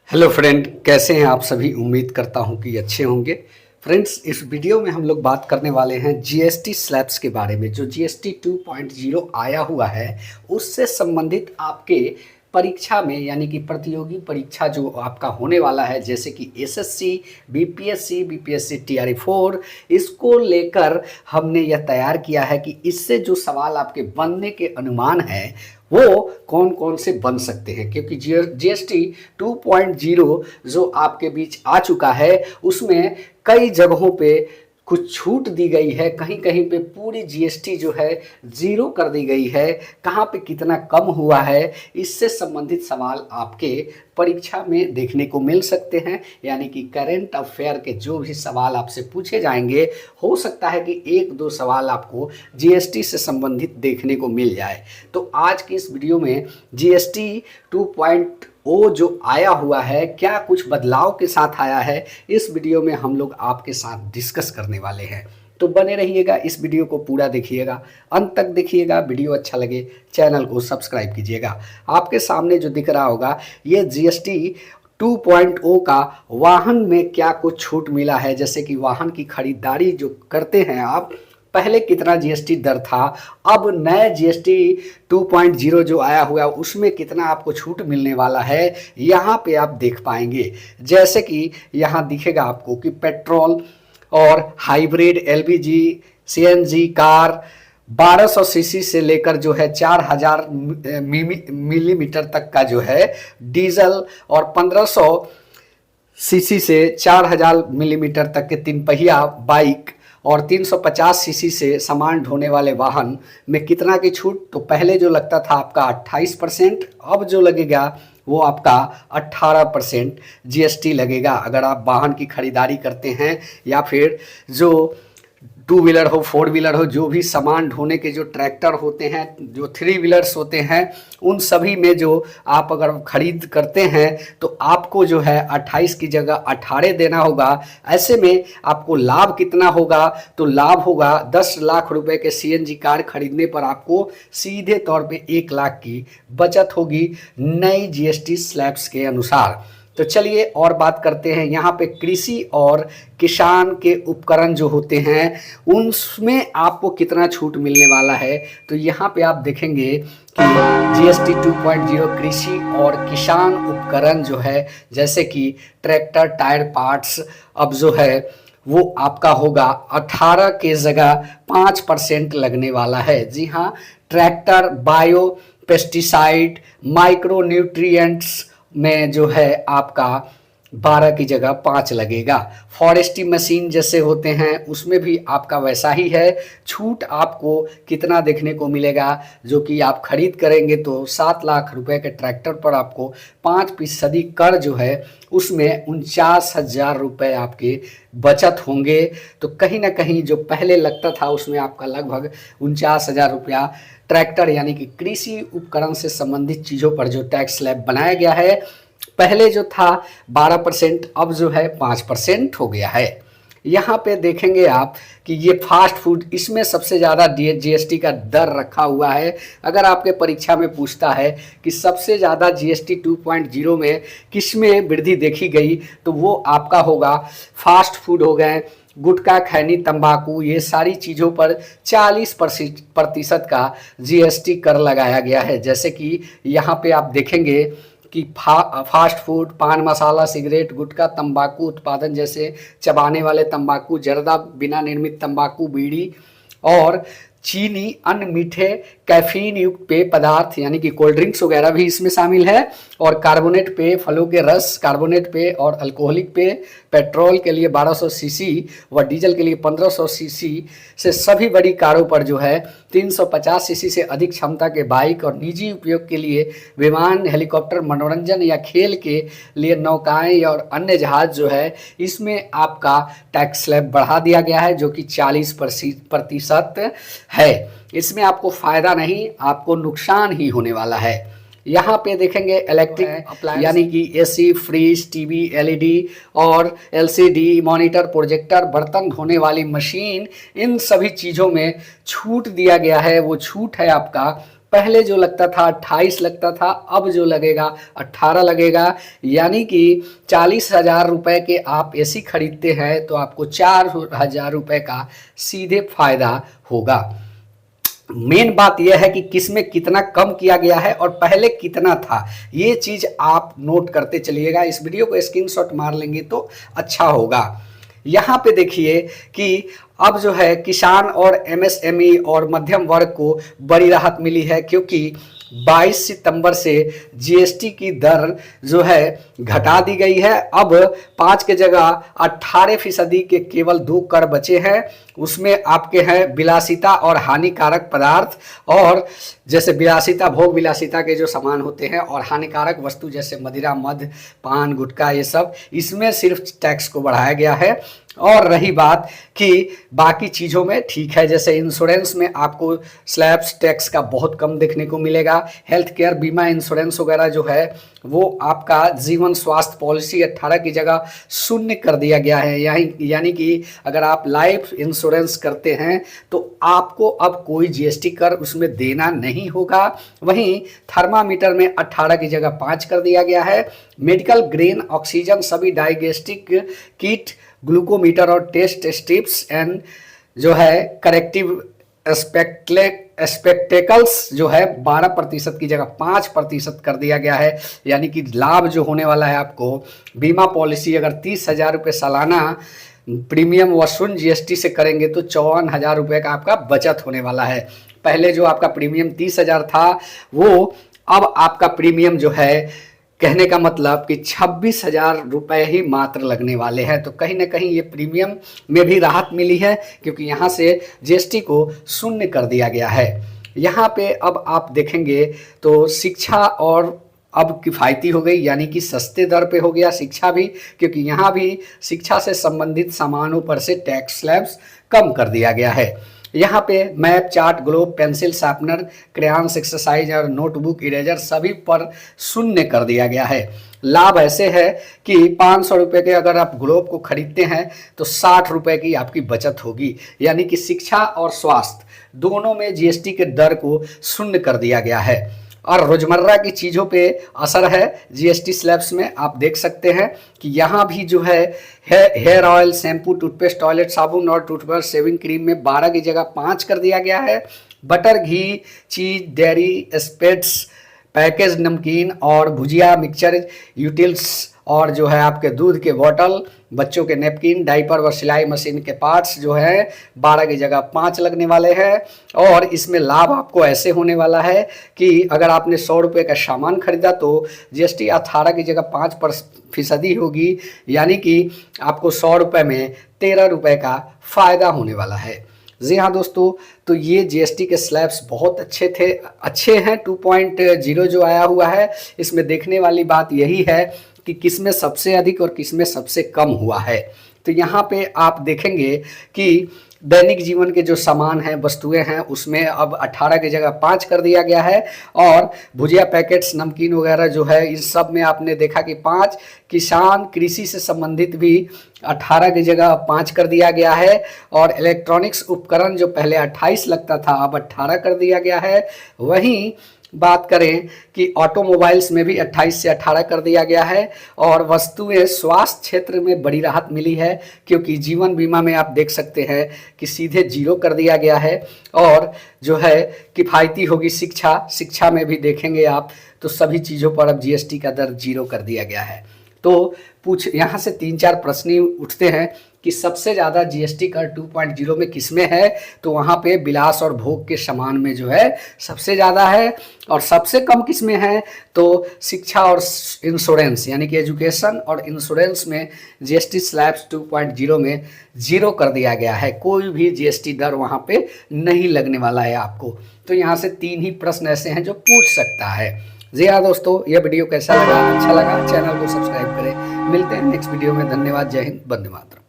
Hello friend, कैसे हैं आप सभी। उम्मीद करता हूं कि अच्छे होंगे। फ्रेंड्स, इस वीडियो में हम लोग बात करने वाले हैं जीएसटी स्लैब्स के बारे में। जो जीएसटी 2.0 आया हुआ है उससे संबंधित आपके परीक्षा में, यानी कि प्रतियोगी परीक्षा जो आपका होने वाला है, जैसे कि एसएससी, बीपीएससी टीआरई 4, इसको लेकर हमने यह तैयार किया है कि इससे जो सवाल आपके बनने के अनुमान है वो कौन कौन से बन सकते हैं। क्योंकि जीएसटी 2.0 जो आपके बीच आ चुका है उसमें कई जगहों पे कुछ छूट दी गई है, कहीं कहीं पे पूरी जीएसटी जो है ज़ीरो कर दी गई है, कहाँ पे कितना कम हुआ है, इससे संबंधित सवाल आपके परीक्षा में देखने को मिल सकते हैं। यानी कि करंट अफेयर के जो भी सवाल आपसे पूछे जाएंगे, हो सकता है कि एक दो सवाल आपको जीएसटी से संबंधित देखने को मिल जाए। तो आज की इस वीडियो में जीएसटी 2.0 जो आया हुआ है, क्या कुछ बदलाव के साथ आया है, इस वीडियो में हम लोग आपके साथ डिस्कस करने वाले हैं। तो बने रहिएगा, इस वीडियो को पूरा देखिएगा, अंत तक देखिएगा। वीडियो अच्छा लगे चैनल को सब्सक्राइब कीजिएगा। आपके सामने जो दिख रहा होगा ये जीएसटी 2.0 का वाहन में क्या कुछ छूट मिला है। जैसे कि वाहन की खरीदारी जो करते हैं आप, पहले कितना जीएसटी दर था, अब नए जीएसटी 2.0 जो आया हुआ है उसमें कितना आपको छूट मिलने वाला है, यहाँ पे आप देख पाएंगे। जैसे कि यहाँ दिखेगा आपको कि पेट्रोल और hybrid LPG CNG car 1200 CC से लेकर जो है 4000 मिलीमीटर तक का जो है डीजल, और 1500 सीसी से 4000 मिलीमीटर तक के तीन पहिया बाइक, और 350 सीसी से सामान ढोने वाले वाहन में कितना की छूट। तो पहले जो लगता था आपका 28%, अब जो लगेगा वो आपका 18% जीएसटी लगेगा अगर आप वाहन की खरीदारी करते हैं, या फिर जो टू व्हीलर हो, फोर व्हीलर हो, जो भी सामान ढोने के जो ट्रैक्टर होते हैं, जो थ्री व्हीलर्स होते हैं, उन सभी में जो आप अगर खरीद करते हैं तो आपको जो है 28 की जगह 18 देना होगा। ऐसे में आपको लाभ कितना होगा, तो लाभ होगा 10 लाख रुपए के सीएनजी कार खरीदने पर आपको सीधे तौर पे 1 लाख की बचत होगी नई जीएसटी स्लैब्स के अनुसार। तो चलिए और बात करते हैं। यहाँ पे कृषि और किसान के उपकरण जो होते हैं उनमें आपको कितना छूट मिलने वाला है। तो यहाँ पे आप देखेंगे कि जीएसटी 2.0 कृषि और किसान उपकरण जो है, जैसे कि ट्रैक्टर टायर पार्ट्स, अब जो है वो आपका होगा 18 के जगह 5% लगने वाला है। जी हाँ, tractor bio pesticide micro nutrients में जो है आपका 12 की जगह 5 लगेगा। फॉरेस्ट्री मशीन जैसे होते हैं उसमें भी आपका वैसा ही है। छूट आपको कितना देखने को मिलेगा, जो कि आप खरीद करेंगे तो 7 लाख रुपए के ट्रैक्टर पर आपको 5% कर जो है उसमें 49,000 रुपये आपके बचत होंगे। तो कहीं ना कहीं जो पहले लगता था उसमें आपका लगभग 49,000 रुपया ट्रैक्टर यानी कि कृषि उपकरण से संबंधित चीज़ों पर जो टैक्स स्लैब बनाया गया है, पहले जो था 12%, अब जो है 5% हो गया है। यहाँ पे देखेंगे आप कि ये फास्ट फूड, इसमें सबसे ज़्यादा जीएसटी का दर रखा हुआ है। अगर आपके परीक्षा में पूछता है कि सबसे ज़्यादा जीएसटी 2.0 में किस में वृद्धि देखी गई, तो वो आपका होगा फास्ट फूड हो गए, गुटखा खैनी तंबाकू, ये सारी चीज़ों पर 40% का जीएसटी कर लगाया गया है। जैसे कि यहाँ पे आप देखेंगे कि फास्ट फूड, पान मसाला, सिगरेट, गुटखा, तंबाकू उत्पादन जैसे चबाने वाले तंबाकू, जर्दा, बिना निर्मित तंबाकू, बीड़ी और चीनी, अन्य मीठे कैफीन युक्त पेय पदार्थ यानी कि कोल्ड ड्रिंक्स वगैरह भी इसमें शामिल है, और कार्बोनेट पेय, फलों के रस, कार्बोनेट पेय और अल्कोहलिक पेय, पेट्रोल के लिए 1200 सीसी व डीजल के लिए 1500 सीसी से सभी बड़ी कारों पर जो है 350 सीसी से अधिक क्षमता के बाइक, और निजी उपयोग के लिए विमान, हेलीकॉप्टर, मनोरंजन या खेल के लिए नौकाएं और अन्य जहाज जो है, इसमें आपका टैक्स स्लैब बढ़ा दिया गया है जो कि 40% है। इसमें आपको फायदा नहीं, आपको नुकसान ही होने वाला है। यहाँ पे देखेंगे इलेक्ट्रिक अप्लायंस यानी कि एसी, फ्रिज, टीवी, एलईडी और एलसीडी, मॉनिटर, प्रोजेक्टर, बर्तन धोने वाली मशीन, इन सभी चीज़ों में छूट दिया गया है। वो छूट है आपका पहले जो लगता था 28 लगता था, अब जो लगेगा 18 लगेगा। यानी कि 40,000 रुपये के आप एसी खरीदते हैं तो आपको 4,000 रुपये का सीधे फायदा होगा। मेन बात यह है कि किसमें कितना कम किया गया है और पहले कितना था, ये चीज़ आप नोट करते चलिएगा। इस वीडियो को स्क्रीनशॉट मार लेंगे तो अच्छा होगा। यहाँ पे देखिए कि अब जो है किसान और एमएसएमई और मध्यम वर्ग को बड़ी राहत मिली है, क्योंकि 22 सितंबर से जीएसटी की दर जो है घटा दी गई है। अब 5 के जगह 18% के केवल 2 कर बचे हैं। उसमें आपके हैं विलासिता और हानिकारक पदार्थ, और जैसे विलासिता भोग विलासिता के जो सामान होते हैं, और हानिकारक वस्तु जैसे मदिरा, मद, पान, गुटखा, ये सब, इसमें सिर्फ टैक्स को बढ़ाया गया है। और रही बात कि बाकी चीज़ों में ठीक है, जैसे इंश्योरेंस में आपको स्लैब्स टैक्स का बहुत कम देखने को मिलेगा। हेल्थ केयर बीमा इंश्योरेंस वगैरह जो है वो आपका जीवन स्वास्थ्य पॉलिसी 18 की जगह 0 कर दिया गया है। यानी कि अगर आप लाइफ इंश्योरेंस करते हैं तो आपको अब कोई जीएसटी कर उसमें देना नहीं होगा। वहीं थर्मामीटर में 18 की जगह 5 कर दिया गया है। मेडिकल ग्रेन ऑक्सीजन, सभी डायग्नोस्टिक किट, ग्लूकोमीटर और टेस्ट स्ट्रिप्स एंड जो है करेक्टिव स्पेक्टेकल्स जो है 12% की जगह 5% कर दिया गया है। यानी कि लाभ जो होने वाला है आपको, बीमा पॉलिसी अगर 30,000 रुपये सालाना प्रीमियम वसूल जीएसटी से करेंगे तो 54,000 रुपये का आपका बचत होने वाला है। पहले जो आपका प्रीमियम 30,000 था, वो अब आपका प्रीमियम जो है, कहने का मतलब कि 26,000 रुपये ही मात्र लगने वाले हैं। तो कहीं ना कहीं ये प्रीमियम में भी राहत मिली है, क्योंकि यहाँ से जीएसटी को 0 कर दिया गया है। यहाँ पे अब आप देखेंगे तो शिक्षा और अब किफ़ायती हो गई, यानी कि सस्ते दर पे हो गया शिक्षा भी, क्योंकि यहाँ भी शिक्षा से संबंधित सामानों पर से टैक्स स्लैब्स कम कर दिया गया है। यहाँ पे map, chart, globe, pencil, sharpener, crayons, exercise और नोटबुक, इरेजर सभी पर 0 कर दिया गया है। लाभ ऐसे है कि 500 रुपये के अगर आप ग्लोब को खरीदते हैं तो 60 रुपये की आपकी बचत होगी। यानी कि शिक्षा और स्वास्थ्य दोनों में जीएसटी के दर को 0 कर दिया गया है। और रोजमर्रा की चीज़ों पे असर है जीएसटी स्लैब्स में। आप देख सकते हैं कि यहाँ भी जो है hair oil, shampoo, toothpaste, toilet साबुन और टूथब्रश, शेविंग क्रीम में 12 की जगह 5 कर दिया गया है। बटर, घी, चीज़, डेयरी, स्पेट्स, पैकेज नमकीन और भुजिया, मिक्सचर, यूटिल्स और जो है आपके दूध के बोतल, बच्चों के नैपकिन, डाइपर और सिलाई मशीन के पार्ट्स जो है 12 की जगह 5 लगने वाले हैं। और इसमें लाभ आपको ऐसे होने वाला है कि अगर आपने 100 रुपये का सामान खरीदा तो जीएसटी 18 की जगह 5% होगी। यानी कि आपको 100 रुपये में 13 रुपये का फ़ायदा होने वाला है। जी हाँ दोस्तों, तो ये जीएसटी के स्लैब्स बहुत अच्छे हैं। 2.0 जो आया हुआ है, इसमें देखने वाली बात यही है कि किसमें सबसे अधिक और किसमें सबसे कम हुआ है। तो यहाँ पे आप देखेंगे कि दैनिक जीवन के जो सामान हैं, वस्तुएं हैं, उसमें अब 18 की जगह 5 कर दिया गया है। और भुजिया पैकेट्स, नमकीन वगैरह जो है, इस सब में आपने देखा कि 5। किसान, कृषि से संबंधित भी 18 की जगह 5 कर दिया गया है। और इलेक्ट्रॉनिक्स उपकरण जो पहले 28 लगता था, अब 18 कर दिया गया है। वहीं बात करें कि ऑटोमोबाइल्स में भी 28 से 18 कर दिया गया है। और वस्तुएं स्वास्थ्य क्षेत्र में बड़ी राहत मिली है, क्योंकि जीवन बीमा में आप देख सकते हैं कि सीधे 0 कर दिया गया है। और जो है किफ़ायती होगी शिक्षा में भी देखेंगे आप तो सभी चीज़ों पर अब जीएसटी का दर 0 कर दिया गया है। तो यहाँ से 3-4 प्रश्न उठते हैं कि सबसे ज़्यादा जीएसटी कर 2.0 में किसमें है, तो वहाँ पे विलास और भोग के सामान में जो है सबसे ज़्यादा है। और सबसे कम किसमें है, तो शिक्षा और इंश्योरेंस यानी कि एजुकेशन और इंश्योरेंस में जीएसटी स्लैब्स 2.0 में 0 कर दिया गया है। कोई भी जीएसटी दर वहाँ पे नहीं लगने वाला है आपको। तो यहाँ से 3 ही प्रश्न ऐसे हैं जो पूछ सकता है। जी हाँ दोस्तों, यह वीडियो कैसा लगा? अच्छा लगा चैनल को सब्सक्राइब करें। मिलते हैं नेक्स्ट वीडियो में। धन्यवाद। जय हिंद, वंदे मातरम।